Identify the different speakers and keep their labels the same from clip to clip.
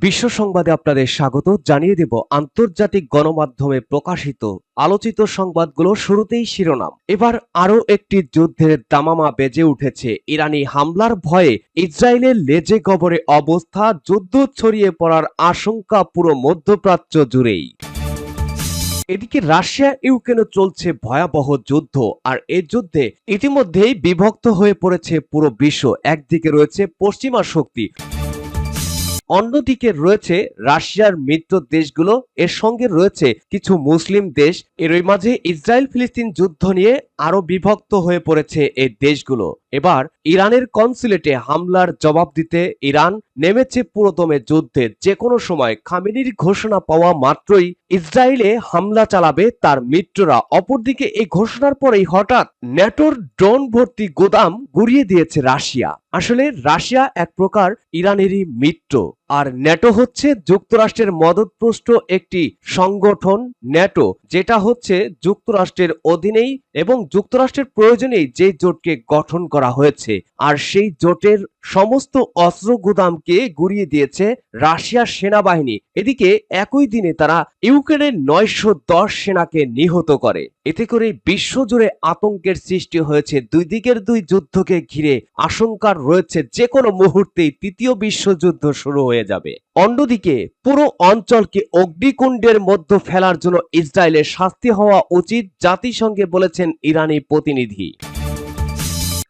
Speaker 1: বিশ্ব সংবাদে আপনাদের স্বাগত জানিয়ে দেব আন্তর্জাতিক গণমাধ্যমে প্রকাশিত আলোচিত সংবাদগুলো। শুরুতেই শিরোনাম। এবার আরো একটি যুদ্ধের দামামা বেজে উঠেছে। ইরানি হামলার ভয়ে ইসরায়েলের লেজে গবরে অবস্থা, যুদ্ধ ছড়িয়ে পড়ার আশঙ্কা পুরো মধ্যপ্রাচ্য জুড়েই। এদিকে রাশিয়া ইউক্রেনে চলছে ভয়াবহ যুদ্ধ, আর এই যুদ্ধে ইতিমধ্যেই বিভক্ত হয়ে পড়েছে পুরো বিশ্ব। একদিকে রয়েছে পশ্চিমা শক্তি, অন্যদিকে রয়েছে রাশিয়ার মিত্র দেশগুলো, এর সঙ্গে রয়েছে কিছু মুসলিম দেশ। এরই মাঝে ইসরায়েল ফিলিস্তিন যুদ্ধ নিয়ে আরো বিভক্ত হয়ে পড়েছে এই দেশগুলো। এবার ইরানের কনসুলেটে হামলার জবাব দিতে ইরান নেমেছে পুরোদমে যুদ্ধে। যে কোনো সময় খামেনির ঘোষণা পাওয়া মাত্রই ইসরায়েলে হামলা চালাবে তার মিত্ররা। অপরদিকে এই ঘোষণার পরেই হঠাৎ ন্যাটোর ড্রোন ভর্তি গোদাম গুড়িয়ে দিয়েছে রাশিয়া। আসলে রাশিয়া এক প্রকার ইরানেরই মিত্র, আর ন্যাটো হচ্ছে যুক্তরাষ্ট্রের মদতপুষ্ট একটি সংগঠন। ন্যাটো যেটা হচ্ছে যুক্তরাষ্ট্রের অধীনেই এবং যুক্তরাষ্ট্রের প্রয়োজনেই যে জোটকে গঠন করা হয়েছে, আর সেই জোটের সমস্ত অস্ত্র গুদামকে গুড়িয়ে দিয়েছে রাশিয়ার সেনাবাহিনী। এদিকে একই দিনে তারা ইউক্রেনের 910 সেনাকে নিহত করে। এতে করে বিশ্বজুড়ে আতঙ্কের সৃষ্টি হয়েছে। দুই দিকের দুই যুদ্ধকে ঘিরে আশঙ্কা রয়েছে যে কোনো মুহূর্তেই তৃতীয় বিশ্বযুদ্ধ শুরু হয়ে যাবে। অন্যদিকে পুরো অঞ্চলকে অগ্নিকুণ্ডের মধ্যে ফেলার জন্য ইসরায়েলের শাস্তি হওয়া উচিত, জাতিসংঘে বলেছেন ইরানি প্রতিনিধি।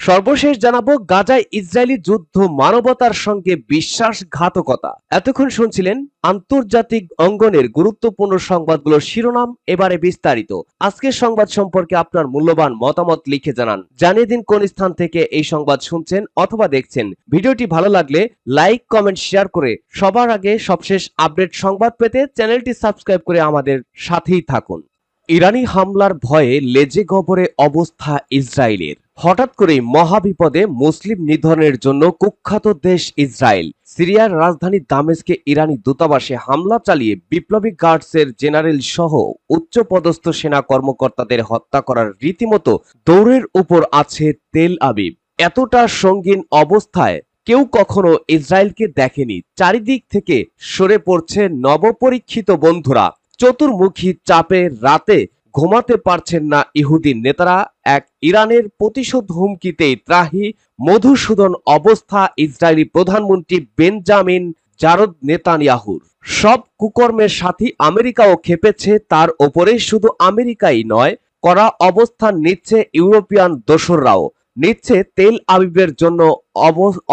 Speaker 1: সর্বশেষ জানাবো, গাজায় ইসরায়েলি যুদ্ধ মানবতার সঙ্গে বিশ্বাসঘাতকতা। এতক্ষণ শুনছিলেন আন্তর্জাতিক অঙ্গনের গুরুত্বপূর্ণ সংবাদগুলোর শিরোনাম। এবারে বিস্তারিত। আজকের সংবাদ সম্পর্কে আপনার মূল্যবান মতামত লিখে জানান। জানিয়ে দিন কোন স্থান থেকে এই সংবাদ শুনছেন অথবা দেখছেন। ভিডিওটি ভালো লাগলে লাইক, কমেন্ট, শেয়ার করে সবার আগে সবশেষ আপডেট সংবাদ পেতে চ্যানেলটি সাবস্ক্রাইব করে আমাদের সাথেই থাকুন। ইরানি হামলার ভয়ে লেজে গবরে অবস্থা ইসরায়েলের। হঠাৎ করেই মহাবিপদে মুসলিম নিধনের জন্য কুখ্যাত দেশ ইসরায়েল সিরিয়ার রাজধানী দামেস্কে ইরানি দূতাবাসে হামলা চালিয়ে বিপ্লবী গার্ডসের জেনারেল সহ উচ্চপদস্থ সেনা কর্মকর্তাদের হত্যা করার রীতিমতো দৌড়ের উপর আছে তেল আবিব। এতটা সঙ্গীন অবস্থায় কেউ কখনো ইসরায়েলকে দেখেনি। চারিদিক থেকে সরে পড়ছে নবপরীক্ষিত বন্ধুরা। চতুর্মুখী চাপে রাতে ঘুমাতে পারছেন না ইহুদি নেতারা। এক ইরানের প্রতিশোধ হুমকিতেই ত্রাহি মধুসূদন অবস্থা ইসরায়েলি প্রধানমন্ত্রী বেঞ্জামিন জারদ নেতানিয়াহুর। সব কুকর্মের সাথী আমেরিকাও খেপেছে তার ওপরে। শুধু আমেরিকাই নয়, কড়া অবস্থান নিচ্ছে ইউরোপিয়ান দোসররাও। নিচ্ছে তেল আবিবের জন্য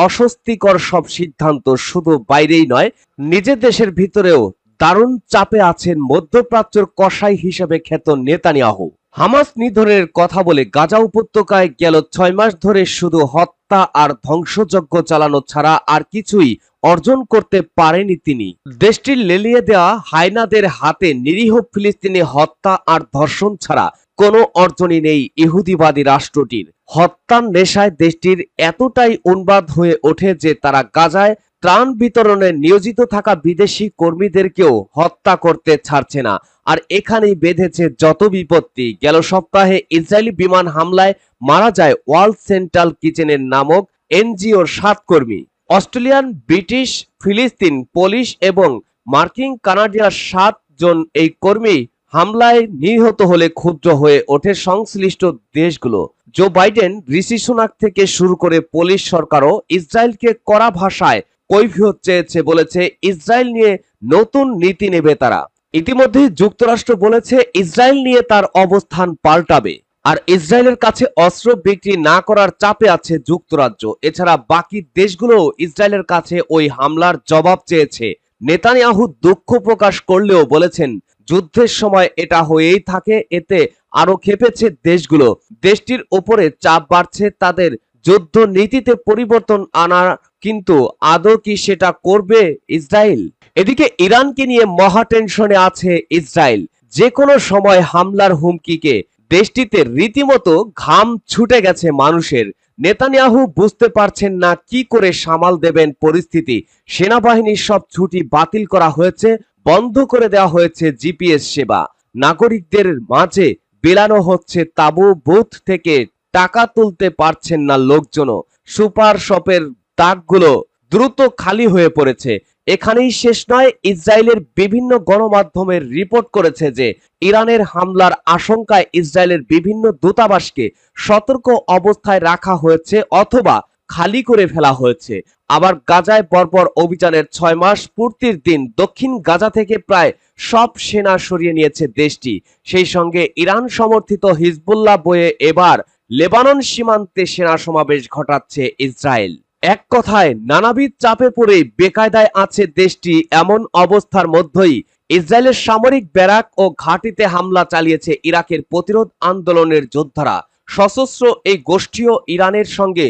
Speaker 1: অস্বস্তিকর সব সিদ্ধান্ত। শুধু বাইরেই নয়, নিজের দেশের ভিতরেও দারুণ চাপে আছেন মধ্যপ্রাচ্যের কসাই হিসেবে খ্যাত নেতানিয়াহু। হামাস নিধনের কথা বলে গাজা উপত্যকায় গেল 6 মাস ধরে শুধু হত্যা আর ধ্বংসযজ্ঞ চালানো ছাড়া আর কিছুই অর্জন করতে পারেনি তিনি। দেশটির লেলিয়ে দেওয়া হায়নাদের হাতে নিরীহ ফিলিস্তিনি হত্যা আর ধর্ষণ ছাড়া কোনো অর্জনই নেই ইহুদিবাদী রাষ্ট্রটির। হত্যার নেশায় দেশটির এতটাই উন্মাদ হয়ে ওঠে যে তারা গাজায় ত্রাণ বিতরণে নিয়োজিত থাকা বিদেশি কর্মীদেরকেও হত্যা করতে ছাড়ছে না। আর এখানেই বেঁধেছে যত বিপত্তি। গেল সপ্তাহে ইসরায়েলি বিমান হামলায় মারা যায় ওয়ার্ল্ড সেন্ট্রাল কিচেনের নামক এনজিওর 7 কর্মী। অস্ট্রেলিয়ান, ব্রিটিশ, ফিলিস্তিন, পোলিশ এবং মার্কিন কানাডিয়ার 7 জন এই কর্মী হামলায় নিহত হলে ক্ষুব্ধ হয়ে ওঠে সংশ্লিষ্ট দেশগুলো। জো বাইডেন, ঋষি সুনাক থেকে শুরু করে পোলিশ সরকারও ইসরায়েলকে কড়া ভাষায় কৈফিয়ত চেয়েছে। বলেছে ইসরায়েল নিয়ে নতুন নীতি নেবে তারা। ইতিমধ্যে যুক্তরাষ্ট্র বলেছে ইসরায়েল নিয়ে তার অবস্থান পাল্টাবে। আর ইসরায়েলের কাছে অস্ত্র বিক্রি না করার চাপে আছে যুক্তরাজ্য। এছাড়া বাকি দেশগুলো ইসরায়েলের কাছে ওই হামলার জবাব চেয়েছে। নেতানিয়াহু দুঃখ প্রকাশ করলেও বলেছেন যুদ্ধের সময় এটা হয়েই থাকে। এতে আরো খেপেছে দেশগুলো। দেশটির উপরে চাপ বাড়ছে তাদের যুদ্ধ নীতিতে পরিবর্তন আনা, কিন্তু আদৌ কি সেটা করবে ইসরায়েল? এদিকে ইরানকে নিয়ে মহা টেনশনে আছে ইসরায়েল। যে কোনো সময় হামলার হুমকিকে দেশটিতে রীতিমতো ঘাম ছুটে গেছে মানুষের। নেতানিয়াহু বুঝতে পারছেন না কি করে সামাল দেবেন পরিস্থিতি। সেনাবাহিনীর সব ছুটি বাতিল করা হয়েছে, বন্ধ করে দেওয়া হয়েছে জিপিএস সেবা। নাগরিকদের মাঝে বেলানো হচ্ছে তাঁবু। বুথ থেকে টাকা তুলতে পারছেন না লোকজনও। সুপার শপের তাকগুলো দ্রুত খালি হয়ে পড়েছে। এখানেই শেষ নয়। ইসরায়েলের বিভিন্ন গণমাধ্যমের রিপোর্ট করেছে যে ইরানের হামলার আশঙ্কায় ইসরায়েলের বিভিন্ন দূতাবাসকে সতর্ক অবস্থায় রাখা হয়েছে অথবা খালি করে ফেলা হয়েছে। আবার গাজায় বর্বর অভিযানের 6 মাস পূর্তির দিন দক্ষিণ গাজা থেকে প্রায় সব সেনা সরিয়ে নিয়েছে দেশটি। সেই সঙ্গে ইরান সমর্থিত হিজবুল্লাহ বয়ে এবার লেবানন সীমান্তে সেনা সমাবেশ ঘটাচ্ছে ইসরায়েল। এক কথায় নানাবিধ চাপে পড়ে বেকায়দায় আছে দেশটি। এমন অবস্থার মধ্যেই ইসরায়েলের সামরিক ব্যারাক ও ঘাঁটিতে হামলা চালিয়েছে ইরাকের প্রতিরোধ আন্দোলনের যোদ্ধারা। সশস্ত্র এই গোষ্ঠীও ইরানের সঙ্গে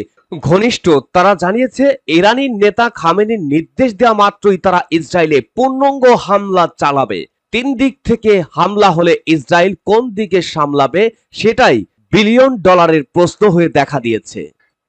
Speaker 1: ঘনিষ্ঠ। তারা জানিয়েছে ইরানি নেতা খামেনির নির্দেশ দেওয়া মাত্রই তারা ইসরায়েলে পূর্ণাঙ্গ হামলা চালাবে। 3 দিক থেকে হামলা হলে ইসরায়েল কোন দিকে সামলাবে সেটাই বিলিয়ন ডলারের প্রশ্ন হয়ে দেখা দিয়েছে।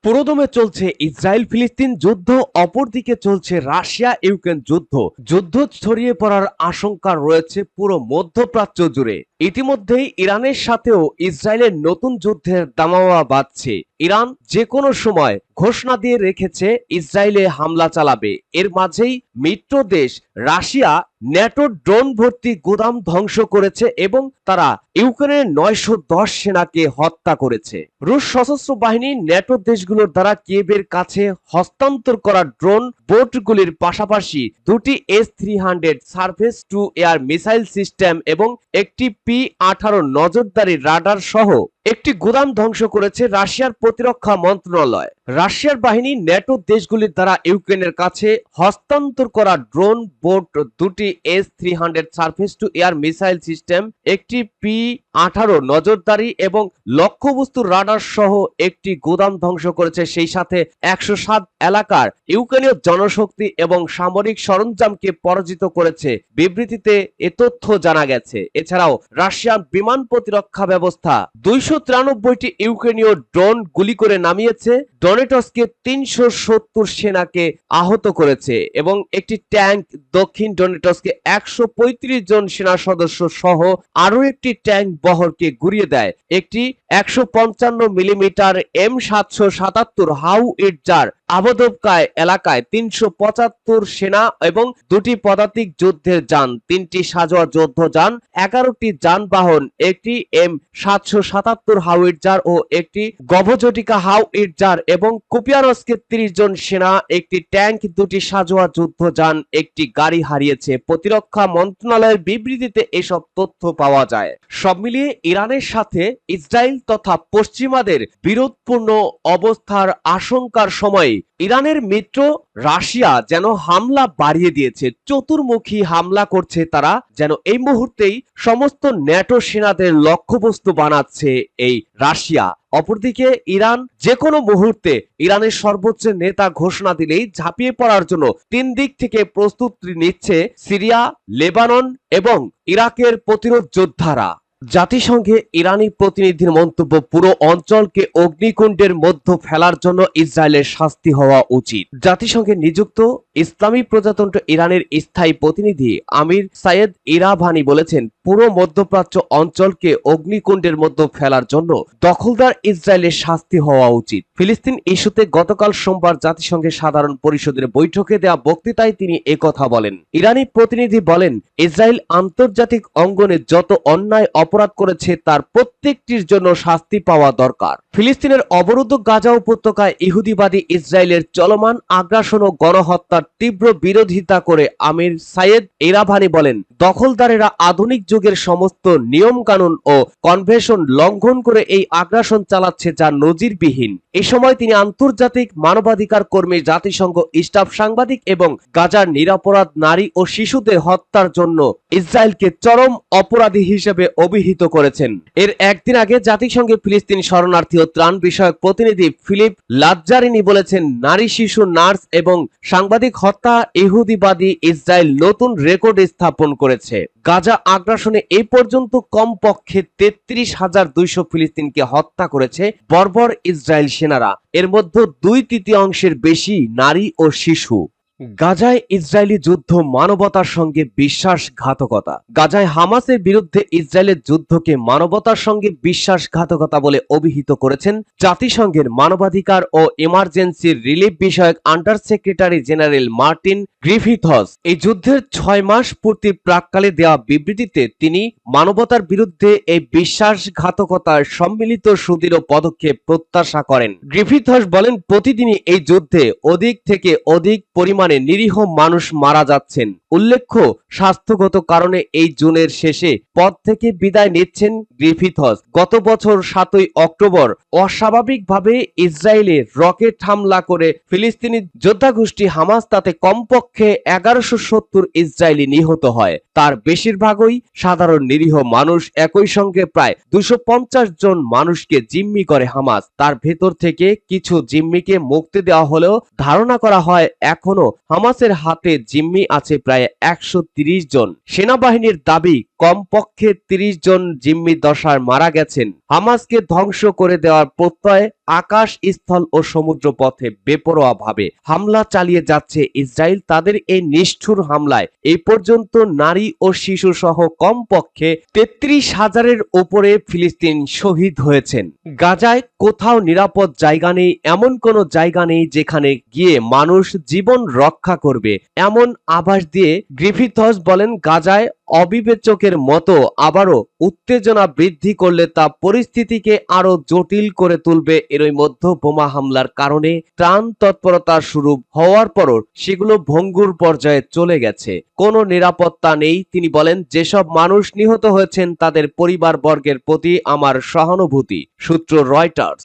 Speaker 1: পুরোদমে চলছে ইসরায়েল ফিলিস্তিন যুদ্ধ, অপরদিকে চলছে রাশিয়া ইউক্রেন যুদ্ধ। যুদ্ধ ছড়িয়ে পড়ার আশঙ্কা রয়েছে পুরো মধ্যপ্রাচ্য জুড়ে। ইতিমধ্যেই ইরানের সাথেও ইসরায়েলের নতুন যুদ্ধের দামামা বাজছে। ইরান যে কোনো সময় ঘোষণা দিয়ে রেখেছে ইসরায়েলে হামলা চালাবে। এর মাঝেই মিত্র দেশ রাশিয়া ন্যাটোর ড্রোন ভর্তি গুদাম ধ্বংস করেছে এবং তারা ইউক্রেনের 910 সেনাকে হত্যা করেছে। রুশ সশস্ত্র বাহিনী ন্যাটো দেশগুলোর দ্বারা কিয়েভের কাছে হস্তান্তর করা ড্রোন বোটগুলির পাশাপাশি 2টি S-300 surface two air missile system এবং একটি P-18 নজরদারি রাডার সহ একটি গুদাম ধ্বংস করেছে রাশিয়ার প্রতিরক্ষা মন্ত্রণালয়। রাশিয়ার বাহিনী ন্যাটো দেশগুলির দ্বারা ইউক্রেনের কাছে হস্তান্তর করা ড্রোন বোট, 2টি S-300 surface two air missile system, একটি P-18 নজরদারি এবং লক্ষ্যবস্তু রাডার সহ একটি গুদাম ধ্বংস করেছে। সেই সাথে 107 এলাকার ইউক্রেনীয় জনশক্তি এবং সামরিক সরঞ্জামকে পরাজিত করেছে। বিবৃতিতে এ তথ্য জানা গেছে। এছাড়াও রাশিয়ান বিমান প্রতিরক্ষা ব্যবস্থা 293টি ইউক্রেনীয় ড্রোন গুলি করে নামিয়েছে। ডনেটস্কে 370 সেনাকে আহত করেছে এবং একটি ট্যাঙ্ক দক্ষিণ ডনেটস্কে 135 জন সেনা সদস্য সহ আরো একটি ট্যাঙ্ক বহরকে গুড়িয়ে দেয়। একটি 155 মিলিমিটার M777 হাউইটজার আবদবকায় এলাকায় 375 সেনা এবং 2টি পদাতিক যুদ্ধের যান, 3টি সাজোয়া যুদ্ধ যান, 11টি যানবাহন, একটি M777 হাউইটজার ও একটি গভজটিকা হাউইটজার এবং কুপিয়ানস্কে 30 জন সেনা, একটি ট্যাঙ্ক, 2টি সাজোয়া যুদ্ধ যান, একটি গাড়ি হারিয়েছে। প্রতিরক্ষা মন্ত্রণালয়ের বিবৃতিতে এসব তথ্য পাওয়া যায়। সব মিলিয়ে ইরানের সাথে ইসরায়েল তথা পশ্চিমাদের বিরোধপূর্ণ অবস্থার আশঙ্কার সময় ইরানের মিত্র রাশিয়া যেন হামলা বাড়িয়ে দিয়েছে। চতুর্মুখী হামলা করছে তারা, যেন এই মুহূর্তেই সমস্ত ন্যাটো সেনাদের লক্ষ্যবস্তু বানাচ্ছে এই রাশিয়া। অপরদিকে ইরান যে কোনো মুহূর্তে ইরানের সর্বোচ্চ নেতা ঘোষণা দিলেই ঝাঁপিয়ে পড়ার জন্য 3 দিক থেকে প্রস্তুতি নিচ্ছে সিরিয়া, লেবানন এবং ইরাকের প্রতিরোধ যোদ্ধারা। জাতিসংঘে ইরানি প্রতিনিধির মন্তব্য, পুরো অঞ্চলকে অগ্নিকুণ্ডের মধ্যে ফেলার জন্য ইসরায়েলের শাস্তি হওয়া উচিত। জাতিসংঘে নিযুক্ত ইসলামী প্রজাতন্ত্র ইরানের স্থায়ী প্রতিনিধি আমির সাইয়েদ ইরাভানি বলেছেন, পুরো মধ্যপ্রাচ্য অঞ্চলকে অগ্নিকুণ্ডের মধ্যে ফেলার জন্য দখলদার ইসরায়েলের শাস্তি হওয়া উচিত। ফিলিস্তিন ইস্যুতে গতকাল সোমবার জাতিসংঘের সাধারণ পরিষদের বৈঠকে দেয়া বক্তৃতায় তিনি একথা বলেন। ইরানি প্রতিনিধি বলেন, ইসরায়েল আন্তর্জাতিক অঙ্গনে যত অন্যায় অপরাধ করেছে তার প্রত্যেকটির জন্য শাস্তি পাওয়া দরকার। ফিলিস্তিনের অবরুদ্ধ গাজা উপত্যকায় ইহুদিবাদী ইসরায়েলের চলমান আগ্রাসন ও গণহত্যার তীব্র বিরোধিতা করে আমির সাইয়েদ ইরাভানি বলেন, দখলদারেরা আধুনিক যুগের সমস্ত নিয়ম কানুন ও কনভেনশন লঙ্ঘন করে এই আগ্রাসন চালাচ্ছে, যা নজিরবিহীন। এই সময় তিনি আন্তর্জাতিক মানবাধিকার কর্মী, জাতিসংঘ স্টাফ সাংবাদিক এবং গাজার নিরপরাধ নারী ও শিশুদের হত্যার জন্য ইসরায়েলকে চরম অপরাধী হিসেবে অভিহিত করেছেন। এর একদিন আগে জাতিসংঘে ফিলিস্তিন শরণার্থী ও ত্রাণ বিষয়ক প্রতিনিধি ফিলিপ লাজ্জারিনি বলেছেন, নারী, শিশু, নার্স এবং সাংবাদিক হত্যা ইহুদিবাদী ইসরায়েল নতুন রেকর্ড স্থাপন করেছে। গাজা আগ্রাসনে এই পর্যন্ত কমপক্ষে 33,200 ফিলিস্তিনকে হত্যা করেছে বর্বর ইসরায়েল সেনারা। এর মধ্যে 2/3 বেশি নারী ও শিশু। গাজায় ইসরায়েলি যুদ্ধ মানবতার সঙ্গে বিশ্বাসঘাতকতা। গাজায় হামাসের বিরুদ্ধে ইসরায়েলের যুদ্ধকে মানবতার সঙ্গে বিশ্বাসঘাতকতা বলে অভিহিত করেছেন জাতিসংঘের মানবাধিকার ও এমার্জেন্সি রিলিফ বিষয়ক under secretary general Martin Griffiths. এই যুদ্ধের 6 মাস পূর্তির প্রাক্কালে দেওয়া বিবৃতিতে তিনি মানবতার বিরুদ্ধে এই বিশ্বাসঘাতকতার সম্মিলিত সুদৃঢ় পদক্ষেপ প্রত্যাশা করেন। গ্রিফিথস বলেন, প্রতিদিনই এই যুদ্ধে অধিক থেকে অধিক পরিমাণে নিরীহ মানুষ মারা যাচ্ছেন। উল্লেখ্য, স্বাস্থ্যগত কারণে এই জুনের শেষে পদ থেকে বিদায় নিচ্ছেন গ্রিফিথস। গত বছর 7ই অক্টোবর অস্বাভাবিকভাবে ইসরায়েলে রকেট হামলা করে ফিলিস্তিনি যোদ্ধা গোষ্ঠী হামাস, তাতে কমপক্ষে 1170 ইসরায়েলি নিহত হয়। তার বেশিরভাগই সাধারণ নিরীহ মানুষ। একই সঙ্গে প্রায় 250 জন মানুষকে জিম্মি করে হামাস। তার ভেতর থেকে কিছু জিম্মিকে মুক্তি দেওয়া হলেও ধারণা করা হয় এখনো হামাসের হাতে জিম্মি আছে প্রায় 130 জন। সেনাবাহিনীর দাবি কমপক্ষে 30 জন জিম্মি দশায় মারা গেছেন। হামাসকে ধ্বংস করে দেওয়ার প্রত্যয়ে আকাশ, স্থল ও সমুদ্র পথে বেপরোয়াভাবে হামলা চালিয়ে যাচ্ছে ইসরায়েল। তাদের এই নিষ্ঠুর হামলায় এই পর্যন্ত নারী ও শিশু সহ কমপক্ষে 33,000-এর উপরে ফিলিস্তিন শহীদ হয়েছেন। গাজায় কোথাও নিরাপদ জায়গা নেই, এমন কোনো জায়গা নেই যেখানে গিয়ে মানুষ জীবন রক্ষা করবে, এমন আভাস দিয়ে গ্রিফিথস বলেন, গাজায় অবিবেচকের মতো আবারও উত্তেজনা বৃদ্ধি করলে তা পরিস্থিতিকে আরো জটিল করে তুলবে। এরই মধ্যে বোমা হামলার কারণে ত্রাণ তৎপরতা শুরু হওয়ার পরও সেগুলো ভঙ্গুর পর্যায়ে চলে গেছে। কোনো নিরাপত্তা নেই। তিনি বলেন, যেসব মানুষ নিহত হয়েছেন তাদের পরিবারবর্গের প্রতি আমার সহানুভূতি। সূত্র রয়টার্স।